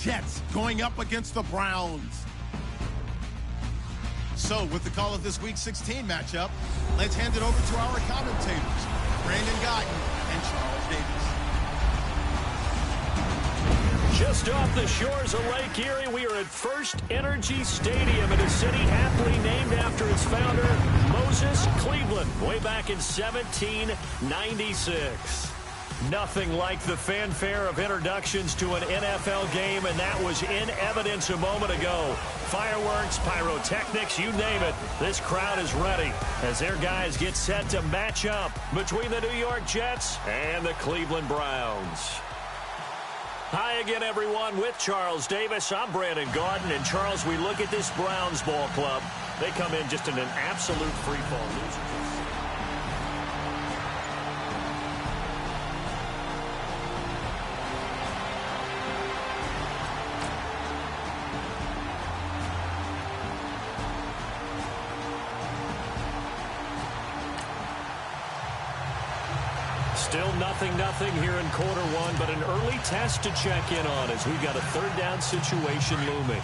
Jets going up against the Browns. So, with the call of this Week 16 matchup, let's hand it over to our commentators, Brandon Guyton and Charles Davis. Just off the shores of Lake Erie, we are at First Energy Stadium in a city aptly named after its founder, Moses Cleveland, way back in 1796. Nothing like the fanfare of introductions to an NFL game, and that was in evidence a moment ago. Fireworks, pyrotechnics, you name it. This crowd is ready as their guys get set to match up between the New York Jets and the Cleveland Browns. Hi again, everyone. With Charles Davis, I'm Brandon Guyton. And, Charles, we look at this Browns ball club. They come in just in an absolute free-fall. Still nothing here in quarter one, but an early test to check in on as we've got a third down situation looming.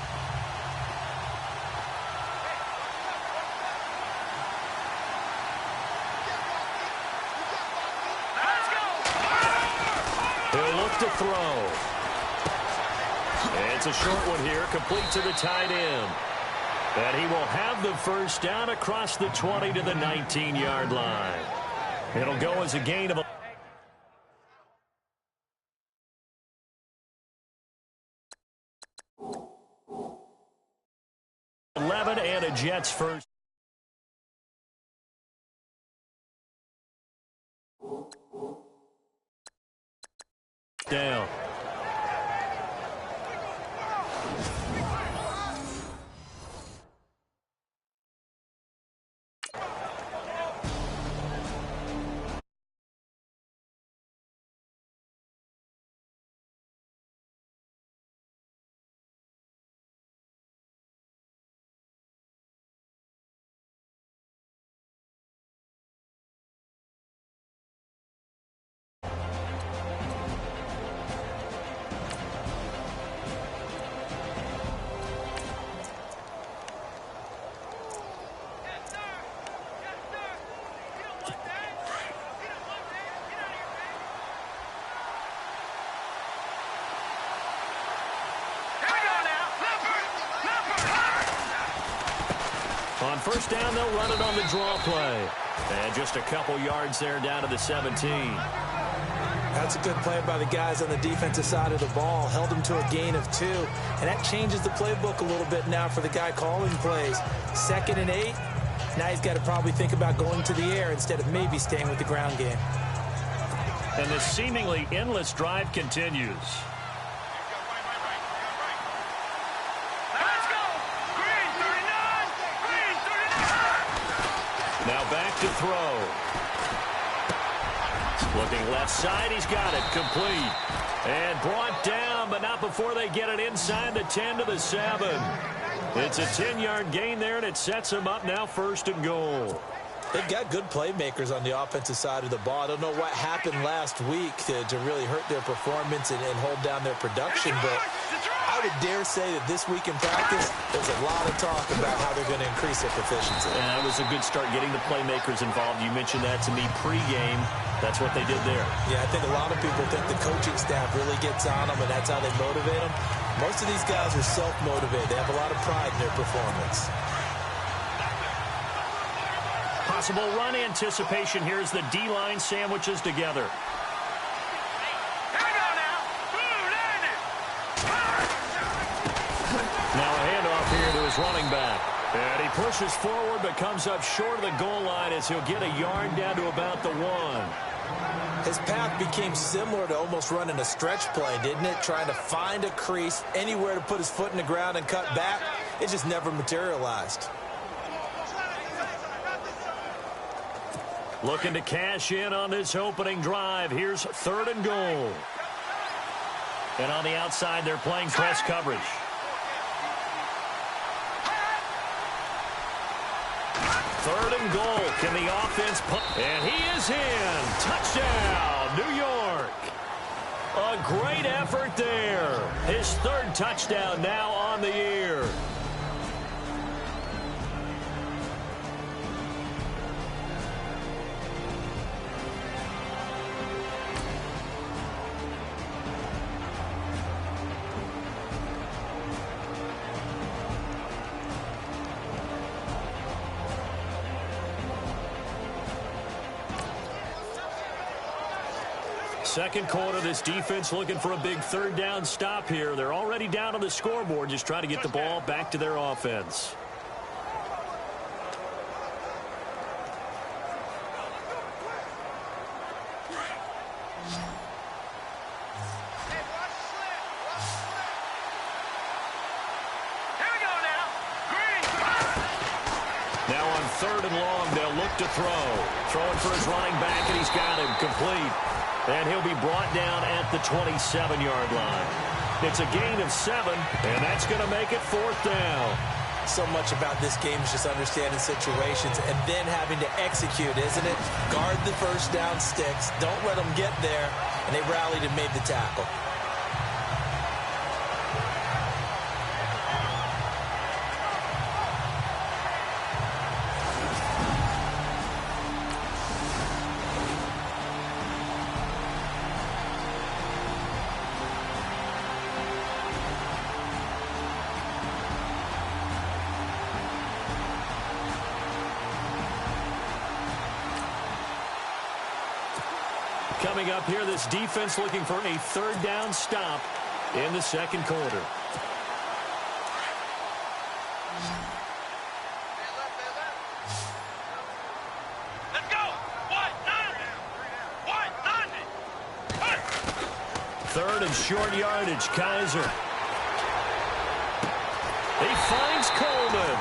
He'll look to throw. It's a short one here, complete to the tight end. And he will have the first down across the 20 to the 19-yard line. It'll go as a gain of 11 and a Jets first. Down. On first down, they'll run it on the draw play. And just a couple yards there down to the 17. That's a good play by the guys on the defensive side of the ball. Held them to a gain of 2. And that changes the playbook a little bit now for the guy calling plays. 2nd and 8. Now he's got to probably think about going to the air instead of maybe staying with the ground game. And the seemingly endless drive continues. Now back to throw. Looking left side, he's got it, complete. And brought down, but not before they get it inside the 10 to the 7. It's a 10-yard gain there, and it sets him up now 1st and goal. They've got good playmakers on the offensive side of the ball. I don't know what happened last week to really hurt their performance and hold down their production, but I would dare say that this week in practice, there's a lot of talk about how they're going to increase their proficiency. And that was a good start getting the playmakers involved. You mentioned that to me pregame. That's what they did there. Yeah, I think a lot of people think the coaching staff really gets on them, and that's how they motivate them. Most of these guys are self-motivated. They have a lot of pride in their performance. Possible run anticipation. Here's the D-line sandwiches together. Now a handoff here to his running back. And he pushes forward but comes up short of the goal line as he'll get a yard down to about the 1. His path became similar to almost running a stretch play, didn't it? Trying to find a crease, anywhere to put his foot in the ground and cut back. It just never materialized. Looking to cash in on this opening drive. Here's 3rd and goal. And on the outside, they're playing press coverage. Third and goal. Can the offense punt? And he is in. Touchdown, New York. A great effort there. His third touchdown now on the year. Second quarter, this defense looking for a big third down stop here. They're already down on the scoreboard, just trying to get the ball back to their offense. Now on third and long, they'll look to throw. Throwing for his running back, and he's got him complete. And he'll be brought down at the 27-yard line. It's a gain of 7, and that's going to make it fourth down. So much about this game is just understanding situations and then having to execute, isn't it? Guard the first down sticks. Don't let them get there. And they rallied and made the tackle. Coming up here, this defense looking for a third down stop in the second quarter. Let's go! Third and short yardage, Kaiser. He finds Coleman.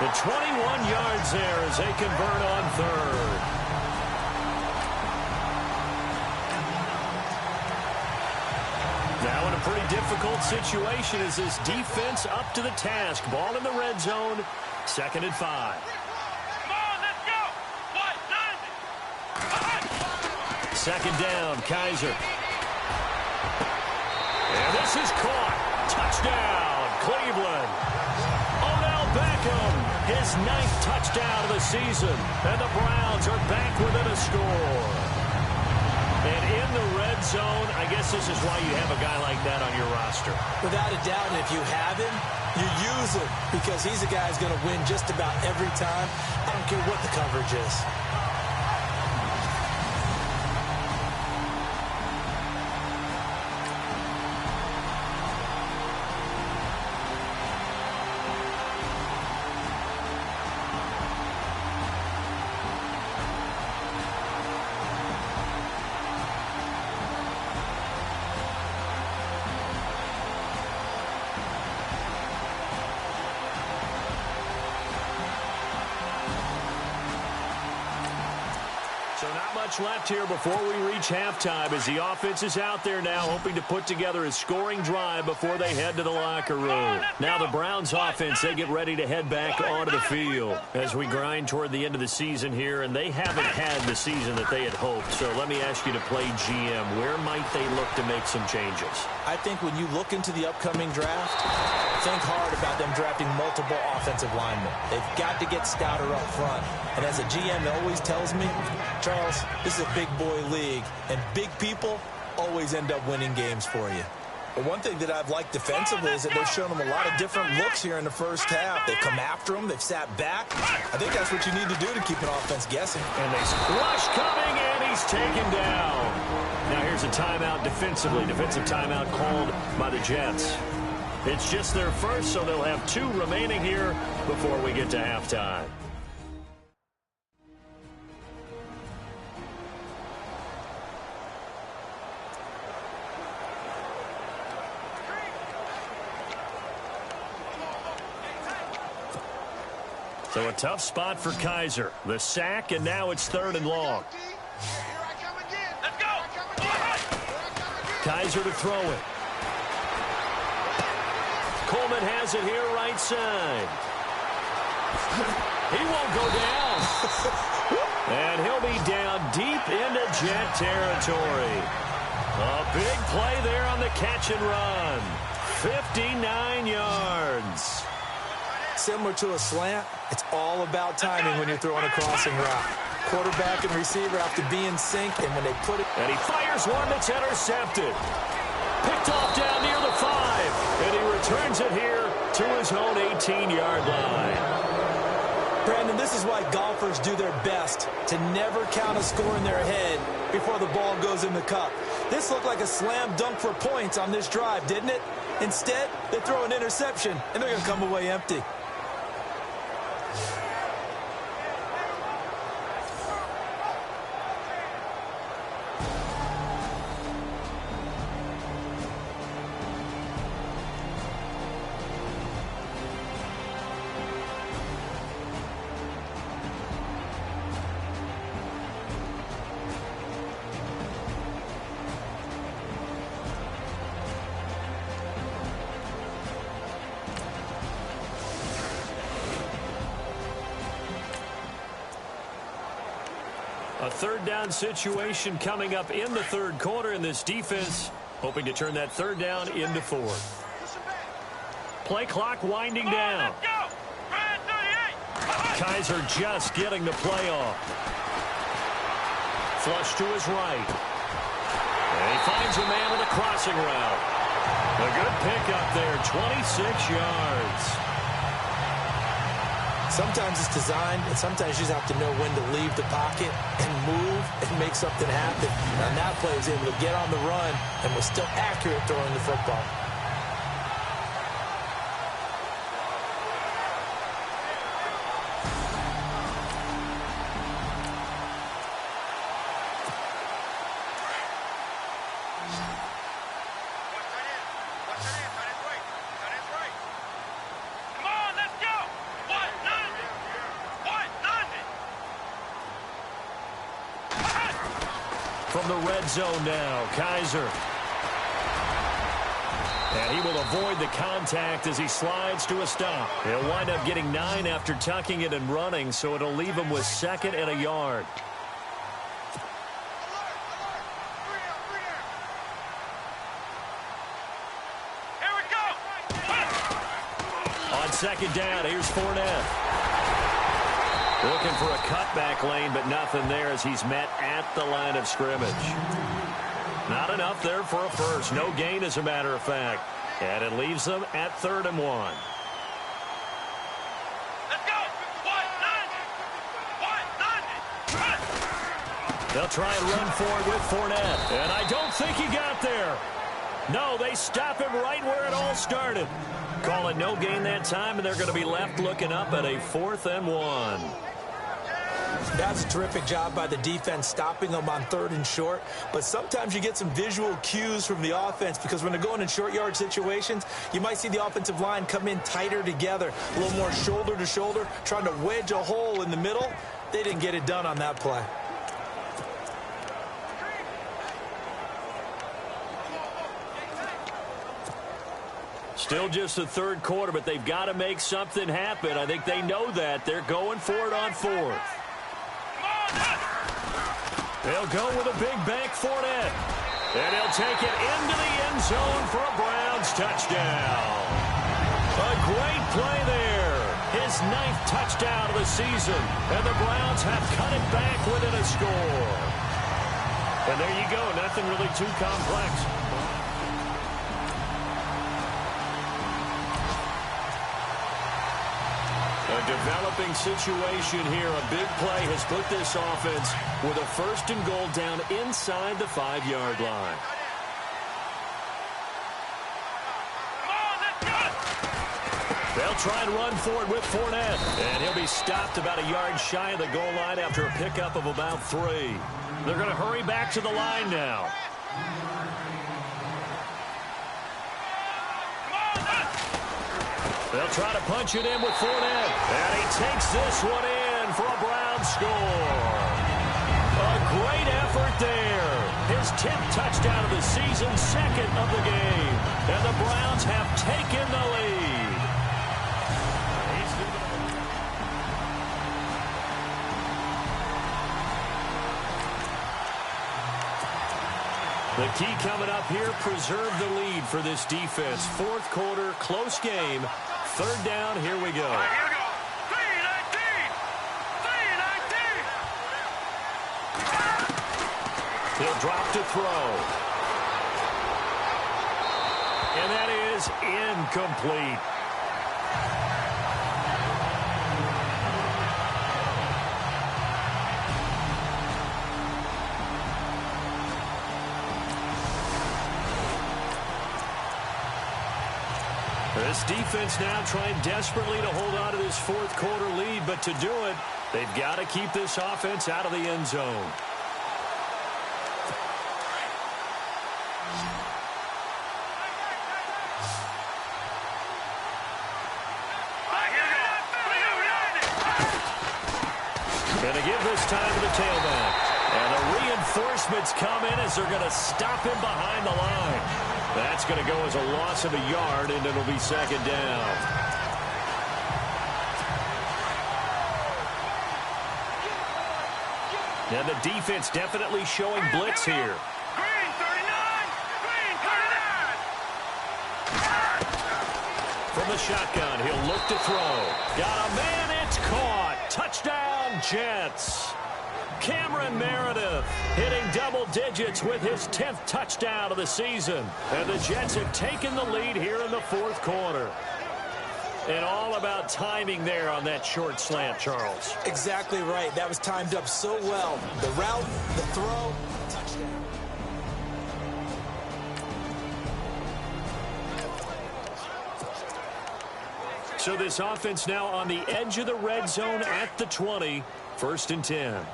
The 21 yards there as they convert on third. Now in a pretty difficult situation as this defense up to the task. Ball in the red zone, 2nd and 5. Come on, let's go! Second down, Kaiser. And this is caught. Touchdown, Cleveland. Odell Beckham, his 9th touchdown of the season. And the Browns are back within a score. And in the red zone, I guess this is why you have a guy like that on your roster. Without a doubt, and if you have him, you use him because he's a guy who's going to win just about every time. I don't care what the coverage is. So not much left here before we reach halftime as the offense is out there now hoping to put together a scoring drive before they head to the locker room. Now the Browns offense, they get ready to head back onto the field as we grind toward the end of the season here, and they haven't had the season that they had hoped. So let me ask you to play GM. Where might they look to make some changes? I think when you look into the upcoming draft, think hard about them drafting multiple offensive linemen. They've got to get stouter up front. And as a GM always tells me, Charles, this is a big boy league, and big people always end up winning games for you. But one thing that I've liked defensively is that they've shown them a lot of different looks here in the first half. They've come after them. They've sat back. I think that's what you need to do to keep an offense guessing. And they rush coming, and he's taken down. Now here's a timeout defensively. Defensive timeout called by the Jets. It's just their first, so they'll have 2 remaining here before we get to halftime. So a tough spot for Kaiser. The sack, and now it's 3rd and long. Let's go! Kaiser to throw it. Coleman has it here right side. He won't go down. And he'll be down deep into Jet territory. A big play there on the catch and run. 59 yards. Similar to a slant, it's all about timing when you're throwing a crossing route. Quarterback and receiver have to be in sync, and when they put it... And he fires one that's intercepted. Picked off down near the 5. And he returns it here to his own 18-yard line. Brandon, this is why golfers do their best to never count a score in their head before the ball goes in the cup. This looked like a slam dunk for points on this drive, didn't it? Instead, they throw an interception, and they're going to come away empty. A third down situation coming up in the third quarter, in this defense hoping to turn that third down into fourth. Play clock winding down. Kaiser just getting the play off. Flush to his right. And he finds a man with a crossing route. A good pickup there, 26 yards. Sometimes it's designed, and sometimes you just have to know when to leave the pocket and move and make something happen. And that play was able to get on the run and was still accurate throwing the football. From the red zone now, Kaiser. And he will avoid the contact as he slides to a stop. He'll wind up getting 9 after tucking it and running, so it'll leave him with 2nd and a yard. Here we go. On 2nd down, here's Fournette. Looking for a cutback lane, but nothing there as he's met at the line of scrimmage. Not enough there for a first. No gain, as a matter of fact. And it leaves them at 3rd and 1. Let's go. They'll try and run forward with Fournette. And I don't think he got there. No, they stop him right where it all started. Call it no gain that time, and they're going to be left looking up at a 4th and 1. That's a terrific job by the defense stopping them on 3rd and short. But sometimes you get some visual cues from the offense, because when they're going in short yard situations, you might see the offensive line come in tighter together, a little more shoulder to shoulder, trying to wedge a hole in the middle. They didn't get it done on that play. Still just the third quarter, but they've got to make something happen. I think they know that. They're going for it on 4th. They'll go with a big bank Fournette. And he'll take it into the end zone for a Browns touchdown. A great play there. His 9th touchdown of the season. And the Browns have cut it back within a score. And there you go. Nothing really too complex. A developing situation here. A big play has put this offense with a 1st and goal down inside the 5-yard line. They'll try and run forward with Fournette. And he'll be stopped about a yard shy of the goal line after a pickup of about 3. They're going to hurry back to the line now. They'll try to punch it in with Fournette. And he takes this one in for a Browns score. A great effort there. His 10th touchdown of the season, 2nd of the game. And the Browns have taken the lead. The The key coming up here, preserve the lead for this defense. Fourth quarter, close game. Third down, here we go. All right, here we go. 3-19. 3-19. He'll drop to throw. And that is incomplete. This defense now trying desperately to hold on to this fourth quarter lead, but to do it, they've got to keep this offense out of the end zone. Going to give this time to the tailback. And the reinforcements come in as they're going to stop him behind the line. That's going to go as a loss of a yard, and it'll be second down. Now the defense definitely showing blitz here. Green 39. Green 39. From the shotgun, he'll look to throw. Got a man, it's caught. Touchdown, Jets. Cameron Meredith hitting double digits with his 10th touchdown of the season. And the Jets have taken the lead here in the fourth quarter. And all about timing there on that short slant, Charles. Exactly right. That was timed up so well. The route, the throw, touchdown. So this offense now on the edge of the red zone at the 20. First and 10.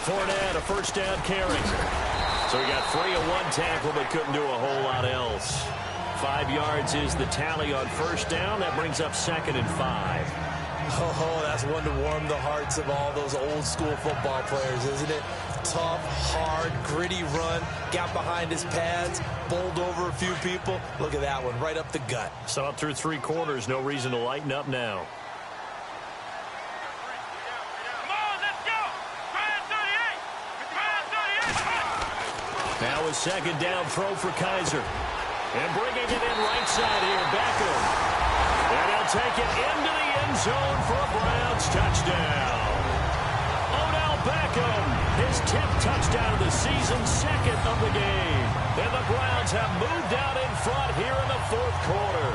Fournette, a first down carry. So he got free of one tackle but couldn't do a whole lot else. 5 yards is the tally on first down. That brings up second and 5. Oh, that's one to warm the hearts of all those old school football players, isn't it? Tough, hard, gritty run. Got behind his pads, bowled over a few people. Look at that one, right up the gut. So up through 3 quarters, no reason to lighten up now. Now a second down throw for Kaiser. And bringing it in right side here, Beckham. And he'll take it into the end zone for a Browns touchdown. Odell Beckham, his 10th touchdown of the season, second of the game. And the Browns have moved out in front here in the fourth quarter.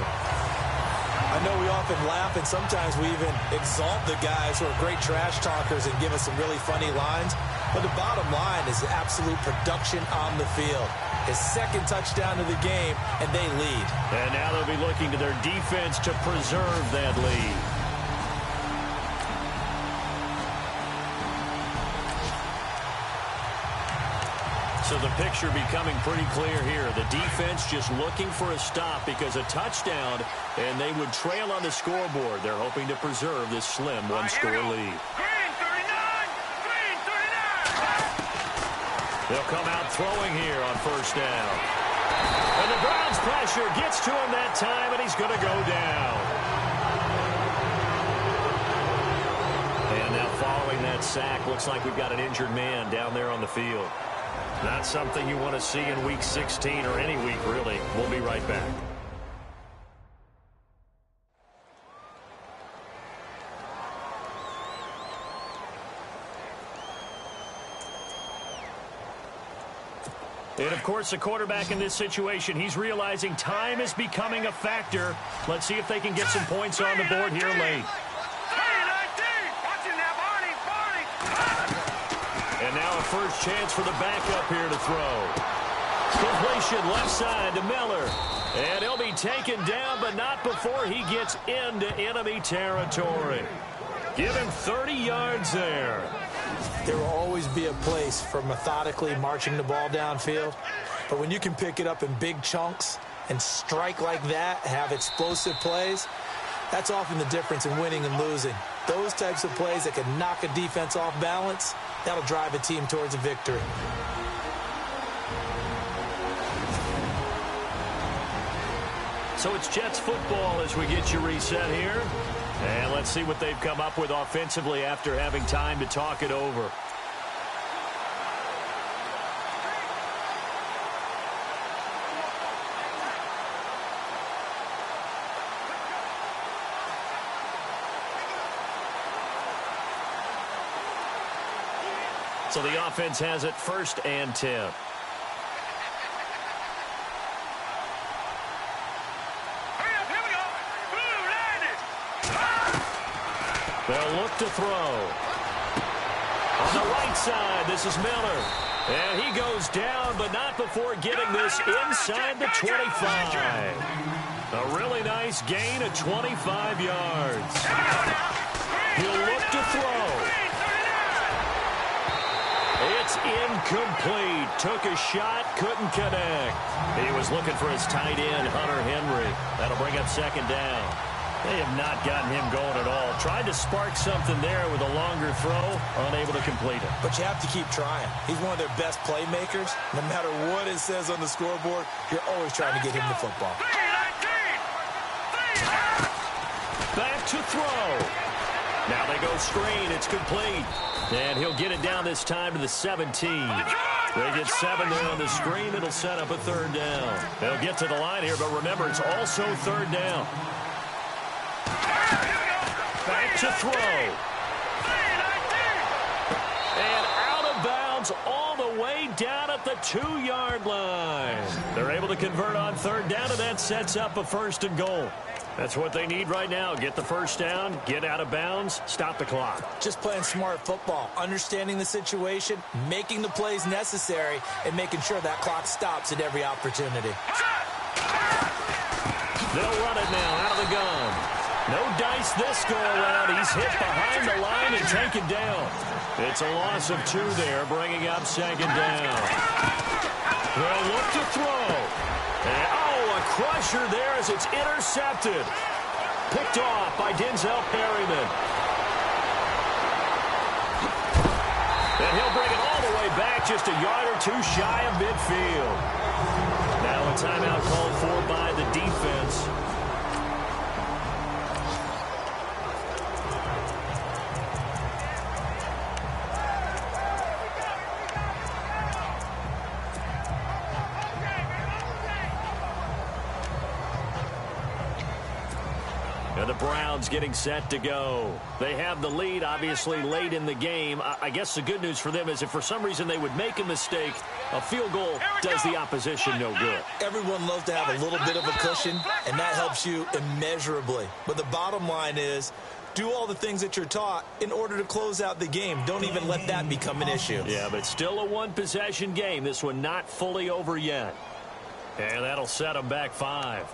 I know we often laugh, and sometimes we even exalt the guys who are great trash talkers and give us some really funny lines. But the bottom line is the absolute production on the field. His second touchdown of the game, and they lead. And now they'll be looking to their defense to preserve that lead. So the picture becoming pretty clear here. The defense just looking for a stop because a touchdown, and they would trail on the scoreboard. They're hoping to preserve this slim one-score lead. Green 39. Green 39. They'll come out throwing here on first down. And the Browns pressure gets to him that time, and he's going to go down. And now following that sack, looks like we've got an injured man down there on the field. Not something you want to see in Week 16 or any week, really. We'll be right back. And, of course, the quarterback in this situation, he's realizing time is becoming a factor. Let's see if they can get some points on the board here late. And now a first chance for the backup here to throw. Completion left side to Miller. And he'll be taken down, but not before he gets into enemy territory. Give him 30 yards there. There will always be a place for methodically marching the ball downfield. But when you can pick it up in big chunks and strike like that, have explosive plays, that's often the difference in winning and losing. Those types of plays that can knock a defense off balance, that'll drive a team towards a victory. So it's Jets football as we get you reset here. And let's see what they've come up with offensively after having time to talk it over. So the offense has it 1st and 10. They'll look to throw. On the right side, this is Miller. And he goes down, but not before getting this inside the 25. A really nice gain of 25 yards. He'll look to throw. It's incomplete. Took a shot, couldn't connect. He was looking for his tight end, Hunter Henry. That'll bring up 2nd down. They have not gotten him going at all. Tried to spark something there with a longer throw, unable to complete it. But you have to keep trying. He's one of their best playmakers. No matter what it says on the scoreboard, you're always trying to get him the football. Back to throw. Now they go screen. It's complete. And he'll get it down this time to the 17. They get 7 there on the screen. It'll set up a 3rd down. They'll get to the line here, but remember, it's also 3rd down. Back to throw. And out of bounds all the way down at the 2-yard line. They're able to convert on 3rd down, and that sets up a 1st and goal. That's what they need right now. Get the 1st down, get out of bounds, stop the clock. Just playing smart football, understanding the situation, making the plays necessary, and making sure that clock stops at every opportunity. They'll run it now out of the gun. No dice this go-around. He's hit behind the line and taken down. It's a loss of 2 there, bringing up 2nd down. They'll look to throw. And, a crusher there as it's intercepted. Picked off by Denzel Perryman. And he'll bring it all the way back, just a yard or 2 shy of midfield. Now a timeout called for by the defense. And the Browns getting set to go. They have the lead, obviously, late in the game. I guess the good news for them is if for some reason they would make a mistake, a field goal does the opposition no good. Everyone loves to have a little bit of a cushion, and that helps you immeasurably. But the bottom line is, do all the things that you're taught in order to close out the game. Don't even let that become an issue. Yeah, but still a one-possession game. This one not fully over yet. And that'll set them back 5.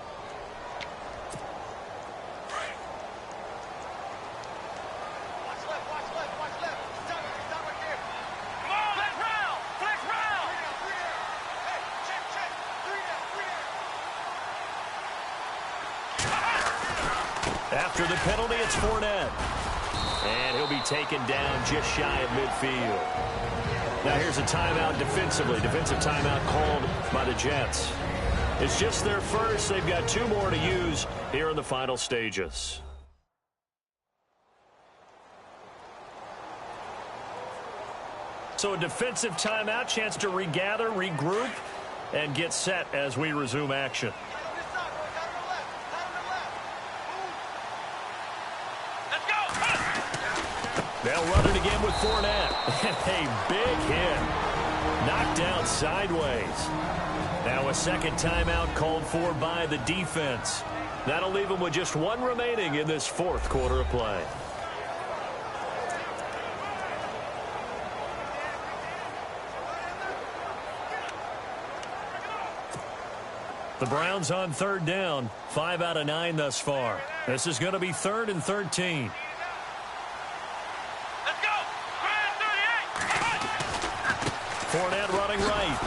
After the penalty, it's Fournette. And he'll be taken down just shy of midfield. Now here's a timeout defensively. Defensive timeout called by the Jets. It's just their first. They've got 2 more to use here in the final stages. So a defensive timeout, chance to regather, regroup, and get set as we resume action. They'll run it again with Fournette. A big hit. Knocked down sideways. Now a second timeout called for by the defense. That'll leave them with just 1 remaining in this 4th quarter of play. The Browns on 3rd down. 5 out of 9 thus far. This is going to be 3rd and 13. Fournette running right.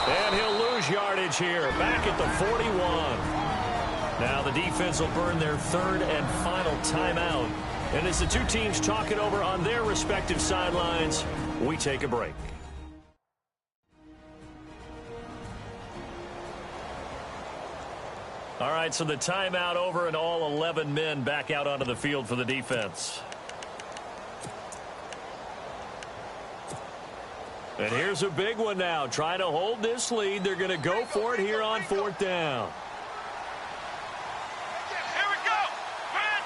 And he'll lose yardage here. Back at the 41. Now the defense will burn their 3rd and final timeout. And as the 2 teams talk it over on their respective sidelines, we take a break. All right, so the timeout over and all 11 men back out onto the field for the defense. And here's a big one now. Trying to hold this lead. They're going to go for it here on 4th down. Here we go. Grand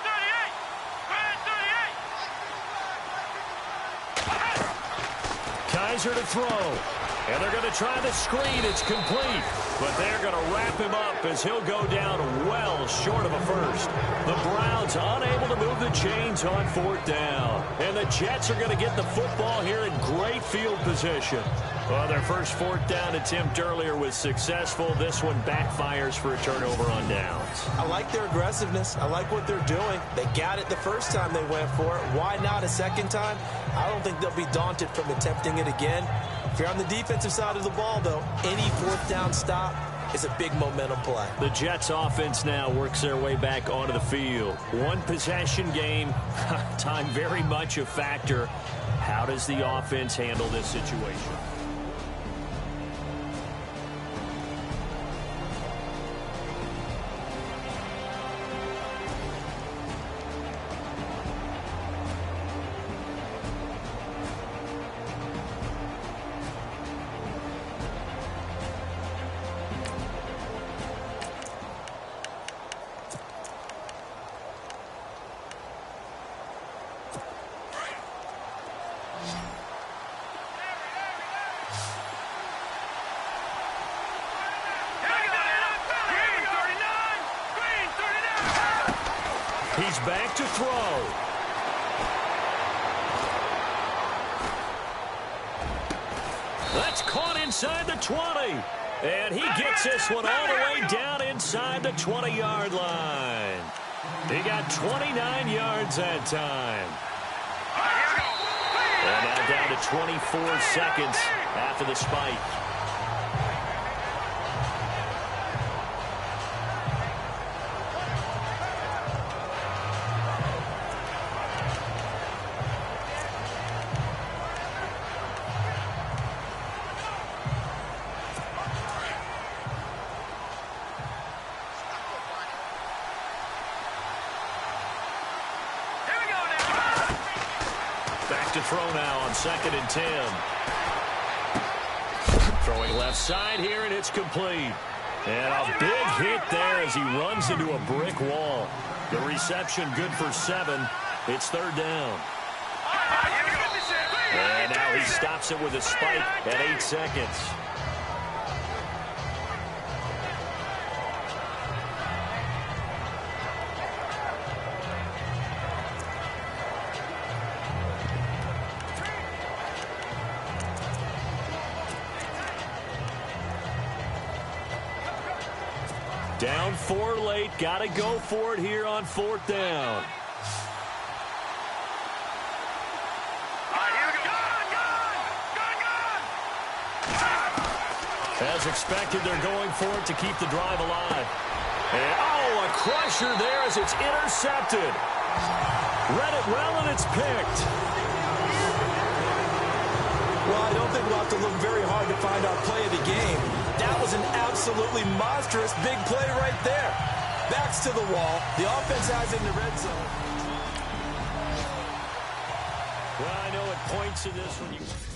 38. Kaiser to throw. And they're going to try the screen. It's complete. But they're going to wrap him up as he'll go down well short of a first. The Browns unable to move the chains on 4th down. And the Jets are going to get the football here in great field position. Well, their first 4th down attempt earlier was successful. This one backfires for a turnover on downs. I like their aggressiveness. I like what they're doing. They got it the first time they went for it. Why not a second time? I don't think they'll be daunted from attempting it again. If you're on the defensive side of the ball, though, any 4th down stop is a big momentum play. The Jets offense now works their way back onto the field. One possession game, time very much a factor. How does the offense handle this situation? He's back to throw. That's caught inside the 20. And he gets this one all the way down inside the 20-yard line. He got 29 yards that time. And now down to 24 seconds after the spike. To throw now on 2nd and 10. Throwing left side here, and it's complete. And a big hit there as he runs into a brick wall. The reception good for 7. It's 3rd down. And now he stops it with a spike at 8 seconds. Down 4 late. Got to go for it here on 4th down. As expected, they're going for it to keep the drive alive. And, oh, a crusher there as it's intercepted. Read it well, and it's picked. Well, I don't think we'll have to look very hard to find our play of the game. That was an absolutely monstrous big play right there. Backs to the wall. The offense has it in the red zone. Well, I know it points to this when you...